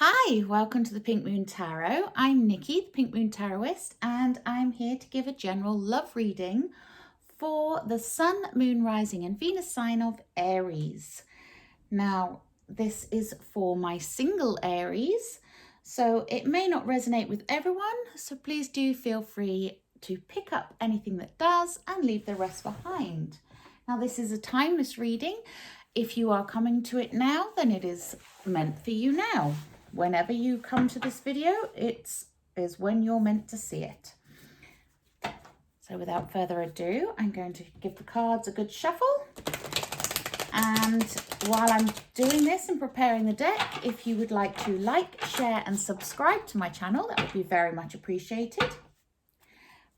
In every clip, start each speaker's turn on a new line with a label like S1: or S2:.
S1: Hi, welcome to the Pink Moon Tarot. I'm Nikki, the Pink Moon Tarotist, and I'm here to give a general love reading for the Sun, Moon, Rising and Venus sign of Aries. Now, this is for my single Aries, so it may not resonate with everyone, so please do feel free to pick up anything that does and leave the rest behind. Now, this is a timeless reading. If you are coming to it now, then it is meant for you now. Whenever you come to this video, it is when you're meant to see it. So without further ado, I'm going to give the cards a good shuffle. And while I'm doing this and preparing the deck, if you would like to like, share and subscribe to my channel, that would be very much appreciated.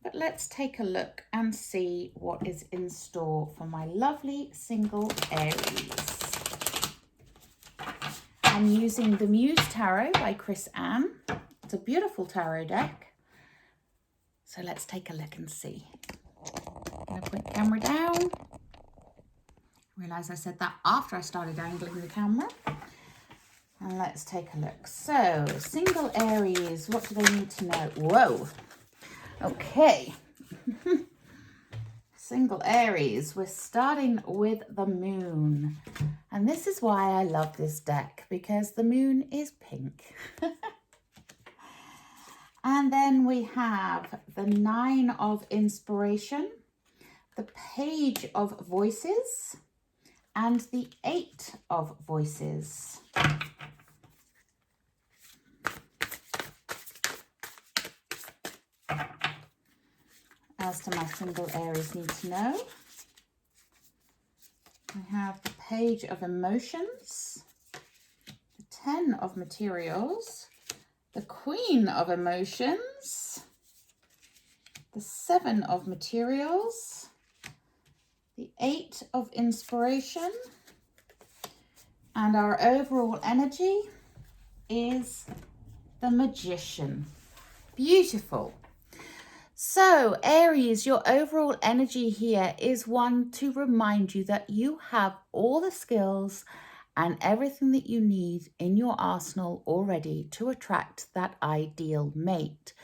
S1: But let's take a look and see what is in store for my lovely single Aries. I'm using the Muse Tarot by Chris Ann. It's a beautiful tarot deck. So let's take a look and see. I'm going to put the camera down. I realise I said that after I started angling the camera. And let's take a look. So, single Aries, what do they need to know? Whoa. Okay. Single Aries, we're starting with the moon. And this is why I love this deck, because the moon is pink. And then we have the 9 of Inspiration, the Page of Voices, and the 8 of Voices. As to my single Aries need to know, I have the Page of Emotions, the 10 of Materials, the Queen of Emotions, the 7 of Materials, the 8 of Inspiration, and our overall energy is the Magician. Beautiful. So, Aries, your overall energy here is one to remind you that you have all the skills and everything that you need in your arsenal already to attract that ideal mate.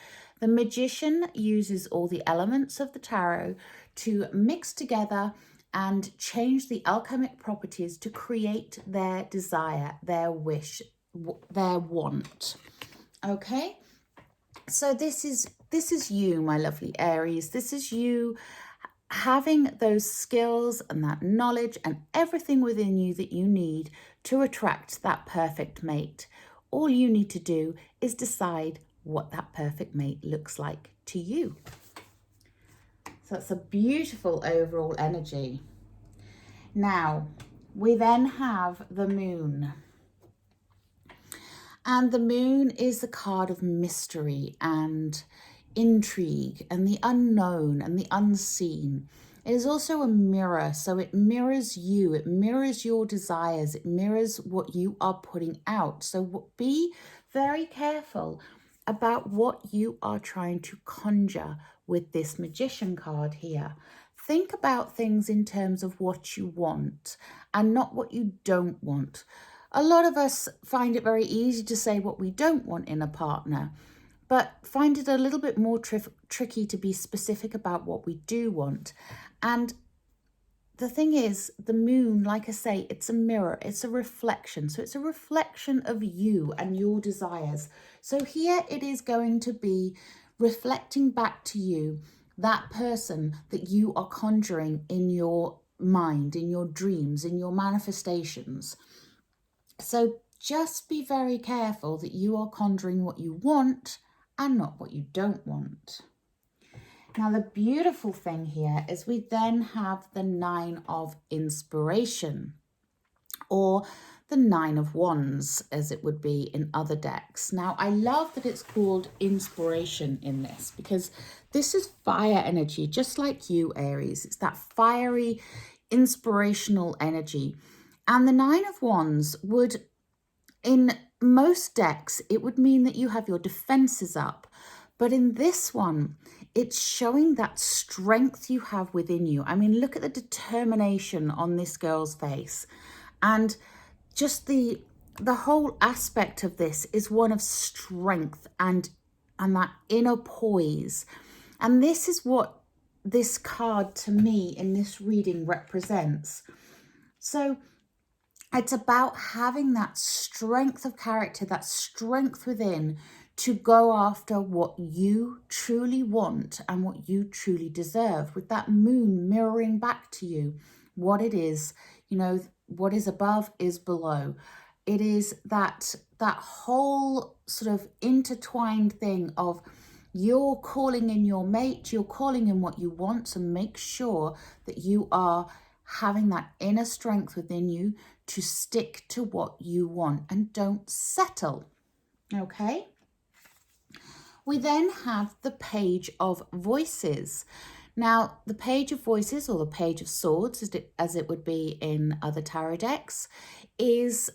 S1: The Magician uses all the elements of the tarot to mix together and change the alchemic properties to create their desire, their wish, their want. Okay? So this is you, my lovely Aries. This is you having those skills and that knowledge and everything within you that you need to attract that perfect mate. All you need to do is decide what that perfect mate looks like to you. So that's a beautiful overall energy. Now, we then have the moon. And the moon is the card of mystery and intrigue and the unknown and the unseen. It is also a mirror, so it mirrors you, it mirrors your desires, it mirrors what you are putting out. So be very careful about what you are trying to conjure with this Magician card here. Think about things in terms of what you want and not what you don't want. A lot of us find it very easy to say what we don't want in a partner, but find it a little bit more tricky to be specific about what we do want. And the thing is, the moon, like I say, it's a mirror, it's a reflection. So it's a reflection of you and your desires. So here it is going to be reflecting back to you that person that you are conjuring in your mind, in your dreams, in your manifestations. So just be very careful that you are conjuring what you want and not what you don't want. Now, the beautiful thing here is we then have the 9 of Inspiration, or the 9 of Wands, as it would be in other decks. Now, I love that it's called Inspiration in this, because this is fire energy, just like you, Aries. It's that fiery, inspirational energy. And the 9 of Wands would, in most decks, it would mean that you have your defenses up. But in this one, it's showing that strength you have within you. I mean, look at the determination on this girl's face and just the the whole aspect of this is one of strength and that inner poise. And this is what this card to me in this reading represents. So it's about having that strength of character, that strength within to go after what you truly want and what you truly deserve, with that moon mirroring back to you what it is, you know, what is above is below. It is that whole sort of intertwined thing of you're calling in your mate, you're calling in what you want, so make sure that you are having that inner strength within you to stick to what you want and don't settle. Okay? We then have the Page of Voices. Now, the Page of Voices, or the Page of Swords, as it would be in other tarot decks, is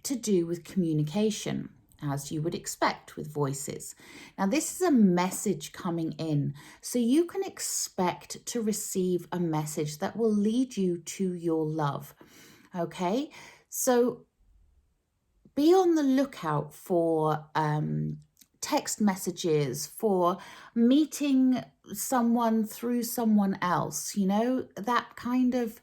S1: to do with communication, as you would expect with voices. Now, this is a message coming in, so you can expect to receive a message that will lead you to your love. Okay, so be on the lookout for text messages, for meeting someone through someone else, you know, that kind of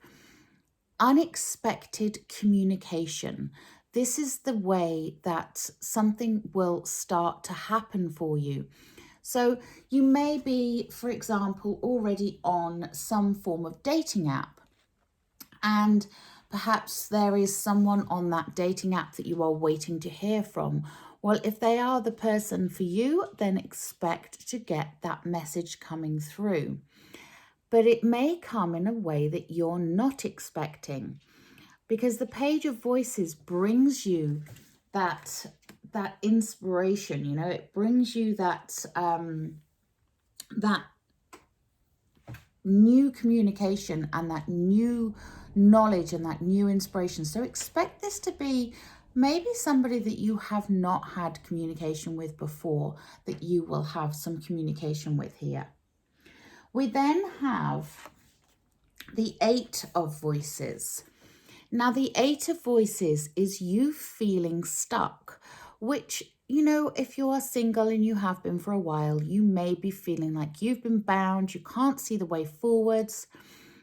S1: unexpected communication. This is the way that something will start to happen for you. So you may be, for example, already on some form of dating app, and perhaps there is someone on that dating app that you are waiting to hear from. Well, if they are the person for you, then expect to get that message coming through. But it may come in a way that you're not expecting, because the Page of Voices brings you that inspiration, you know, it brings you that that new communication and that new knowledge and that new inspiration. So expect this to be maybe somebody that you have not had communication with before, that you will have some communication with here. We then have the Eight of Voices. Now, the Eight of Voices is you feeling stuck, which, you know, if you are single and you have been for a while, you may be feeling like you've been bound, you can't see the way forwards.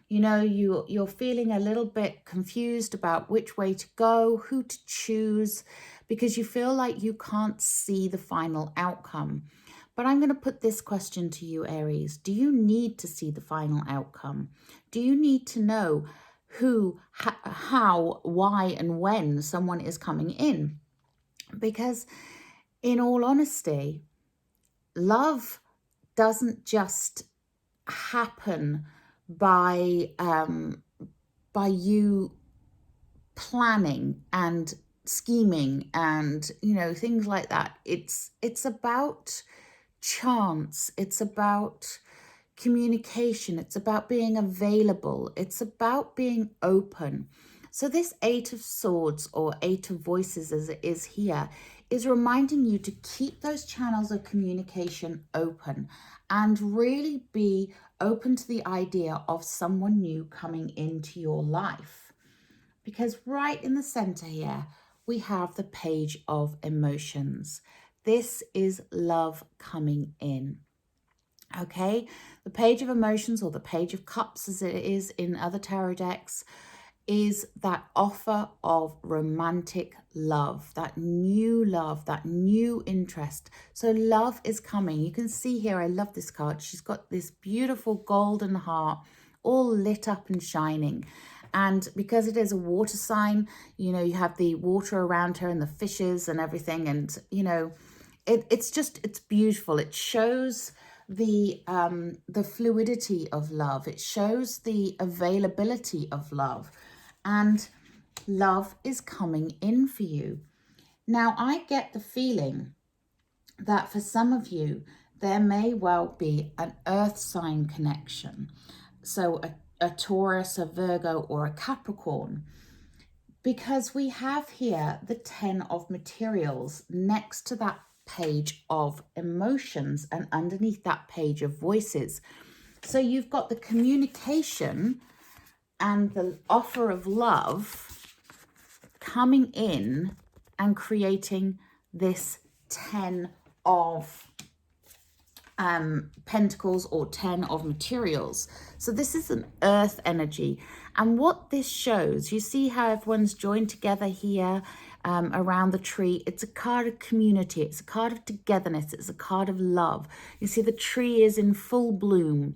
S1: You know, you're feeling a little bit confused about which way to go, who to choose, because you feel like you can't see the final outcome. But I'm going to put this question to you, Aries. Do you need to see the final outcome? Do you need to know who, how, why, and when someone is coming in? Because in all honesty, love doesn't just happen by you planning and scheming and, you know, things like that. It's about chance. It's about communication. It's about being available. It's about being open. So this Eight of Swords, or Eight of Voices as it is here, is reminding you to keep those channels of communication open and really be open to the idea of someone new coming into your life. Because right in the center here, we have the Page of Emotions. This is love coming in. Okay, the Page of Emotions, or the Page of Cups as it is in other tarot decks, is that offer of romantic love, that new interest. So love is coming. You can see here, I love this card. She's got this beautiful golden heart all lit up and shining. And because it is a water sign, you know, you have the water around her and the fishes and everything. And, you know, it's beautiful. It shows the fluidity of love. It shows the availability of love. And love is coming in for you. Now, I get the feeling that for some of you, there may well be an earth sign connection. So a Taurus, a Virgo, or a Capricorn. Because we have here the 10 of Materials next to that Page of Emotions and underneath that Page of Voices. So you've got the communication and the offer of love coming in and creating this 10 of pentacles or 10 of materials. So this is an earth energy. And what this shows, you see how everyone's joined together here around the tree. It's a card of community. It's a card of togetherness. It's a card of love. You see the tree is in full bloom.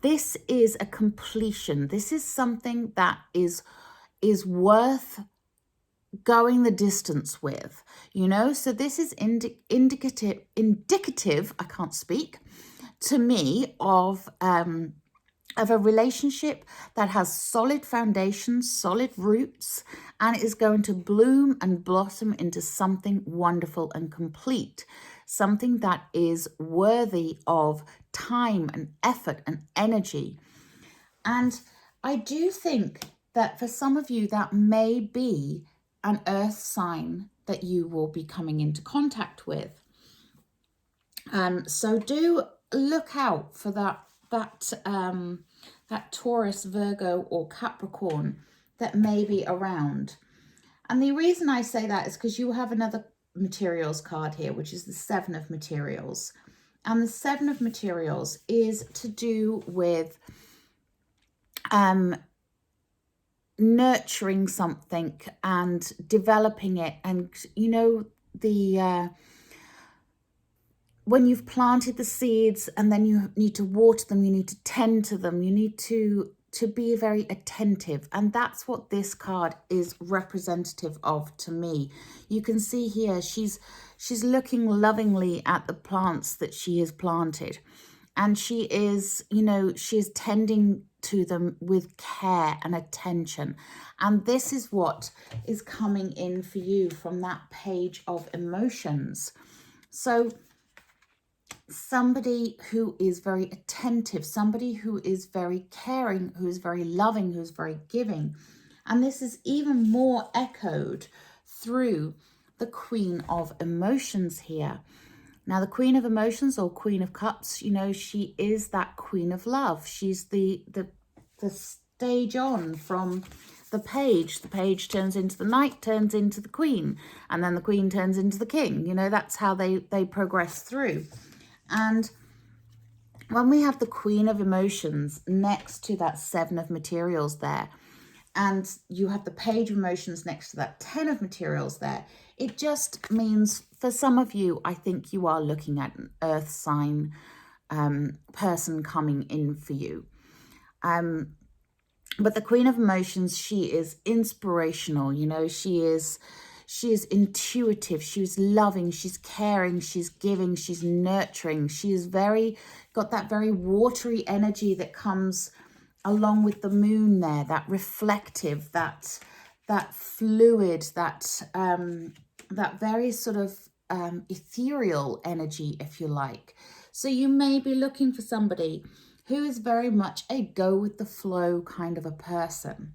S1: This is a completion. This is something that is worth going the distance with, you know. So this is indicative, I can't speak, to me of a relationship that has solid foundations, solid roots, and is going to bloom and blossom into something wonderful and complete, something that is worthy of time and effort and energy. And I do think that for some of you, that may be an earth sign that you will be coming into contact with. So do look out for that Taurus, Virgo, or Capricorn that may be around. And the reason I say that is because you have another materials card here, which is the 7 of materials. And the 7 of materials is to do with nurturing something and developing it. And you know, when you've planted the seeds and then you need to water them, you need to tend to them, you need to be very attentive. And that's what this card is representative of to me. You can see here she's looking lovingly at the plants that she has planted, and she is, you know, she is tending to them with care and attention. And this is what is coming in for you from that page of emotions. So somebody who is very attentive, somebody who is very caring, who is very loving, who is very giving. And this is even more echoed through the Queen of Emotions here. Now, the Queen of Emotions, or Queen of Cups, you know, she is that Queen of Love. She's the stage on from the page. The page turns into the knight, turns into the queen, and then the queen turns into the king. You know, that's how they progress through. And when we have the Queen of Emotions next to that 7 of materials there, and you have the Page of Emotions next to that 10 of materials there, it just means for some of you, I think you are looking at an earth sign person coming in for you. But the Queen of Emotions, she is inspirational, you know, she is intuitive, she's loving, she's caring, she's giving, she's nurturing. She is got that very watery energy that comes along with the moon there, that reflective, that fluid, that very sort of ethereal energy, if you like. So you may be looking for somebody who is very much a go with the flow kind of a person.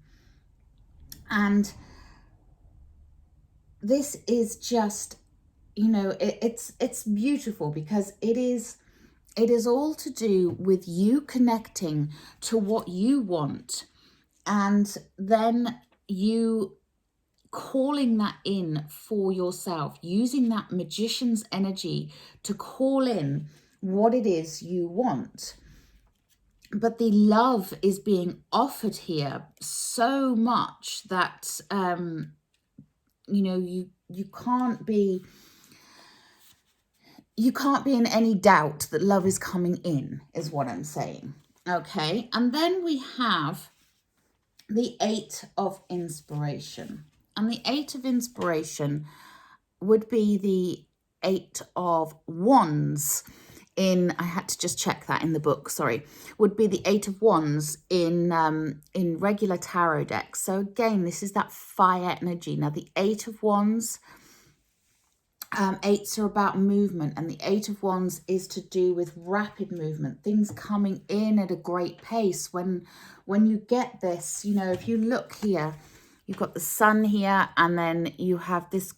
S1: And this is just, you know, it's beautiful because it is all to do with you connecting to what you want, and then you calling that in for yourself, using that magician's energy to call in what it is you want. But the love is being offered here so much that you know, you can't be in any doubt that love is coming in, is what I'm saying. Okay, and then we have the 8 of Inspiration. And the 8 of Inspiration would be the 8 of Wands in, I had to just check that in the book, sorry, would be the 8 of Wands in regular tarot decks. So again, this is that fire energy. Now the 8 of Wands, 8s are about movement, and the 8 of Wands is to do with rapid movement, things coming in at a great pace. When you get this, you know, if you look here, you've got the sun here, and then you have this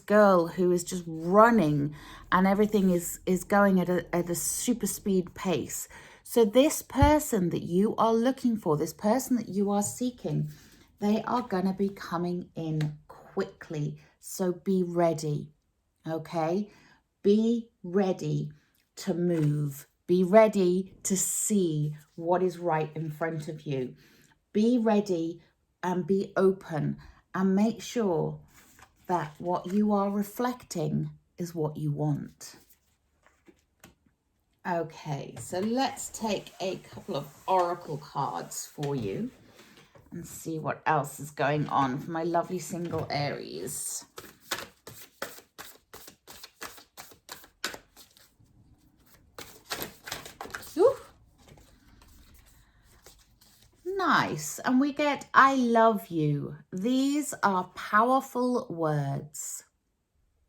S1: girl who is just running, and everything is going at a super speed pace. So this person that you are looking for, this person that you are seeking, they are going to be coming in quickly, So be ready, okay? Be ready to move. Be ready to see what is right in front of you. Be ready and be open, and make sure that what you are reflecting is what you want. Okay, so let's take a couple of oracle cards for you and see what else is going on for my lovely single Aries. Ooh. Nice. And we get I love you. These are powerful words.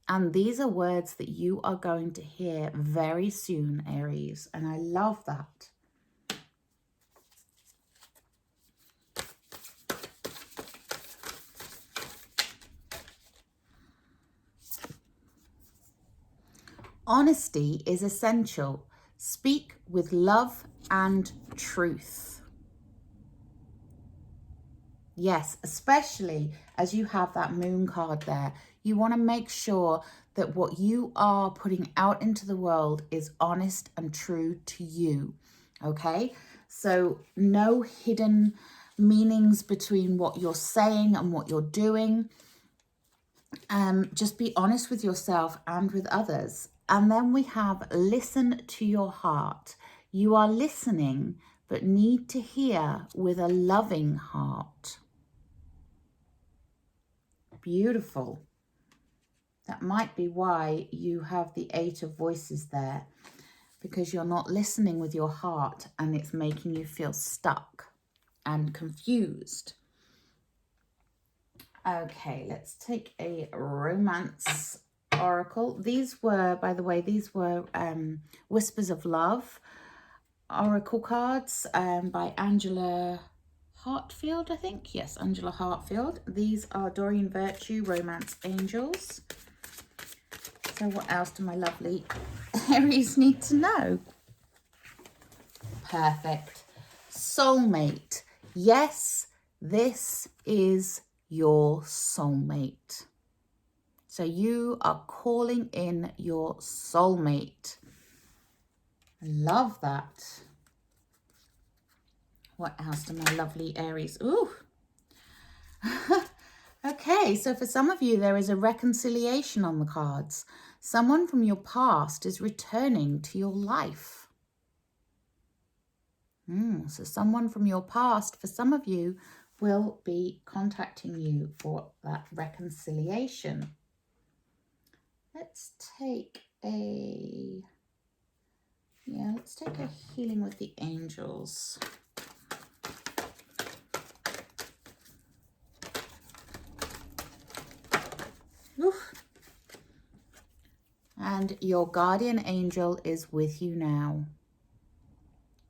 S1: And these are words that you are going to hear very soon, Aries. And I love that. Honesty is essential. Speak with love and truth. Yes, especially as you have that moon card there, you want to make sure that what you are putting out into the world is honest and true to you. Okay, so no hidden meanings between what you're saying and what you're doing. Just be honest with yourself and with others. And then we have listen to your heart. You are listening, but need to hear with a loving heart. Beautiful. That might be why you have the 8 of voices there, because you're not listening with your heart and it's making you feel stuck and confused. Okay, let's take a romance oracle. These were, by the way, these were Whispers of Love oracle cards by Angela Hartfield, I think. Yes, Angela Hartfield. These are Doreen Virtue Romance Angels. So what else do my lovely Aries need to know? Perfect. Soulmate. Yes, this is your soulmate. So you are calling in your soulmate. I love that. What else do my lovely Aries? Ooh. Okay, so for some of you, there is a reconciliation on the cards. Someone from your past is returning to your life. So someone from your past, for some of you, will be contacting you for that reconciliation. Let's take a healing with the angels. Oof. And your guardian angel is with you now.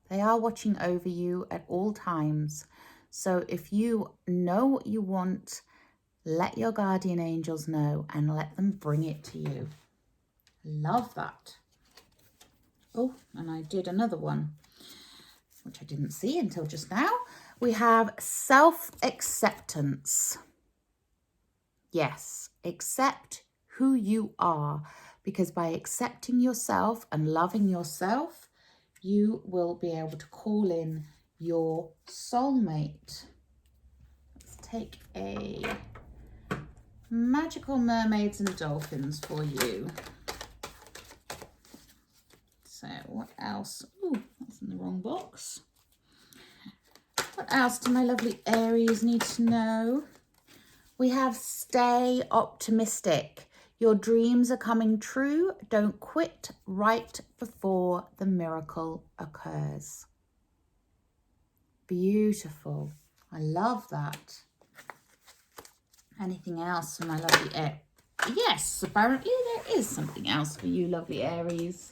S1: They are watching over you at all times. So if you know what you want, let your guardian angels know and let them bring it to you. Love that. Oh, and I did another one, which I didn't see until just now. We have self-acceptance. Yes, accept who you are, because by accepting yourself and loving yourself, you will be able to call in your soulmate. Let's take a magical mermaids and dolphins for you. So what else? Ooh, that's in the wrong box. What else do my lovely Aries need to know? We have stay optimistic. Your dreams are coming true. Don't quit right before the miracle occurs. Beautiful. I love that. Anything else for my lovely Aries? Yes, apparently there is something else for you, lovely Aries.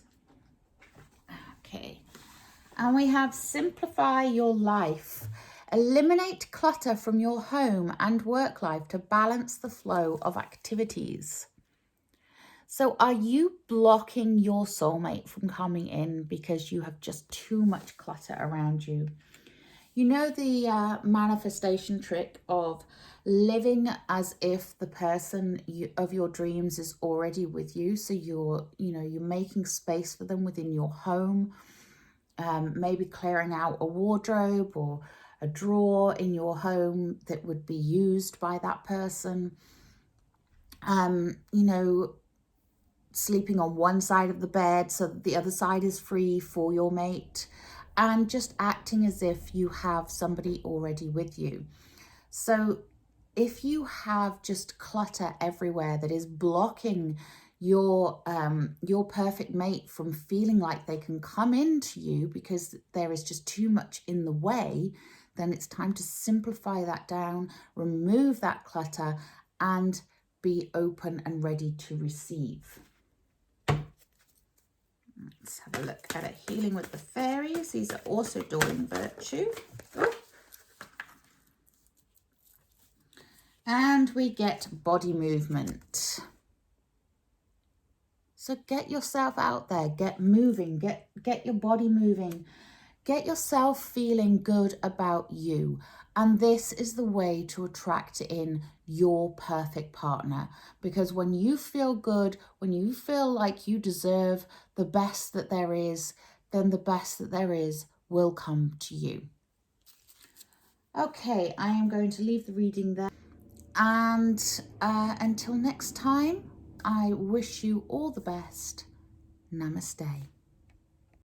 S1: Okay. And we have simplify your life. Eliminate clutter from your home and work life to balance the flow of activities. So are you blocking your soulmate from coming in because you have just too much clutter around you? You know the manifestation trick of living as if the person of your dreams is already with you. So you're making space for them within your home, maybe clearing out a wardrobe or a drawer in your home that would be used by that person. Sleeping on one side of the bed so that the other side is free for your mate, and just acting as if you have somebody already with you. So if you have just clutter everywhere that is blocking your perfect mate from feeling like they can come into you because there is just too much in the way, then it's time to simplify that down, remove that clutter, and be open and ready to receive. Let's have a look at it. Healing with the fairies. These are also Dawning Virtue. Oh. And we get body movement. So get yourself out there, get moving, get your body moving, get yourself feeling good about you. And this is the way to attract in your perfect partner. Because when you feel good, when you feel like you deserve the best that there is, then the best that there is will come to you. Okay, I am going to leave the reading there. And until next time, I wish you all the best. Namaste.